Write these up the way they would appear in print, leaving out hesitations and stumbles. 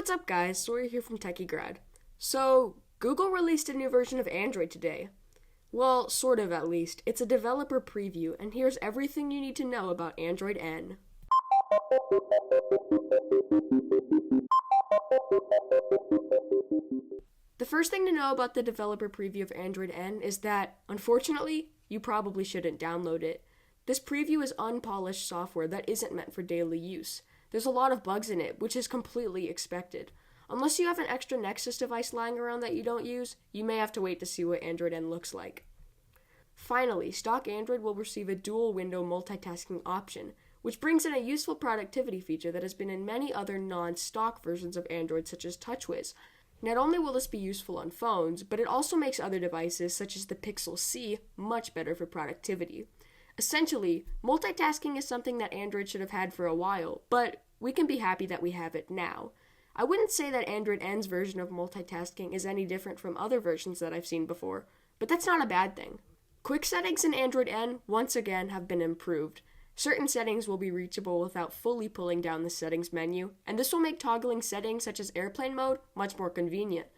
What's up guys, Sawyer here from TechieGrad. So, Google released a new version of Android today. Well, sort of at least. It's a developer preview, and here's everything you need to know about Android N. The first thing to know about the developer preview of Android N is that, unfortunately, you probably shouldn't download it. This preview is unpolished software that isn't meant for daily use. There's a lot of bugs in it, which is completely expected. Unless you have an extra Nexus device lying around that you don't use, you may have to wait to see what Android N looks like. Finally, stock Android will receive a dual-window multitasking option, which brings in a useful productivity feature that has been in many other non-stock versions of Android such as TouchWiz. Not only will this be useful on phones, but it also makes other devices such as the Pixel C much better for productivity. Essentially, multitasking is something that Android should have had for a while, but we can be happy that we have it now. I wouldn't say that Android N's version of multitasking is any different from other versions that I've seen before, but that's not a bad thing. Quick settings in Android N, once again, have been improved. Certain settings will be reachable without fully pulling down the settings menu, and this will make toggling settings such as airplane mode much more convenient.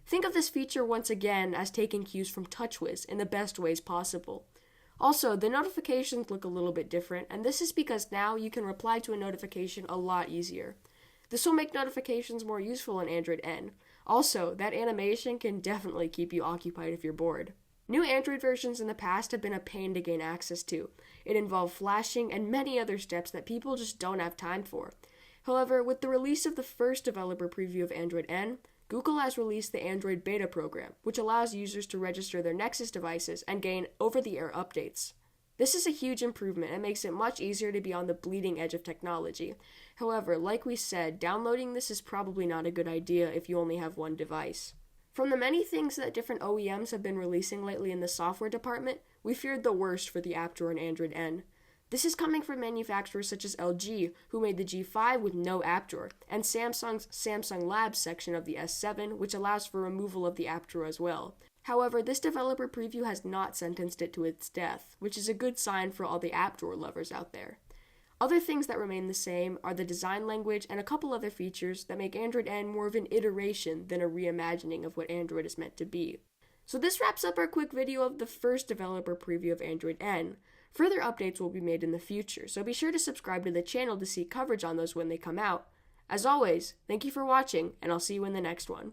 Think of this feature once again as taking cues from TouchWiz in the best ways possible. Also, the notifications look a little bit different, and this is because now you can reply to a notification a lot easier. This will make notifications more useful in Android N. Also, that animation can definitely keep you occupied if you're bored. New Android versions in the past have been a pain to gain access to. It involved flashing and many other steps that people just don't have time for. However, with the release of the first developer preview of Android N, Google has released the Android Beta program, which allows users to register their Nexus devices and gain over-the-air updates. This is a huge improvement and makes it much easier to be on the bleeding edge of technology. However, like we said, downloading this is probably not a good idea if you only have one device. From the many things that different OEMs have been releasing lately in the software department, we feared the worst for the app drawer in Android N. This is coming from manufacturers such as LG, who made the G5 with no app drawer, and Samsung's Samsung Labs section of the S7, which allows for removal of the app drawer as well. However, this developer preview has not sentenced it to its death, which is a good sign for all the app drawer lovers out there. Other things that remain the same are the design language and a couple other features that make Android N more of an iteration than a reimagining of what Android is meant to be. So this wraps up our quick video of the first developer preview of Android N. Further updates will be made in the future, so be sure to subscribe to the channel to see coverage on those when they come out. As always, thank you for watching, and I'll see you in the next one.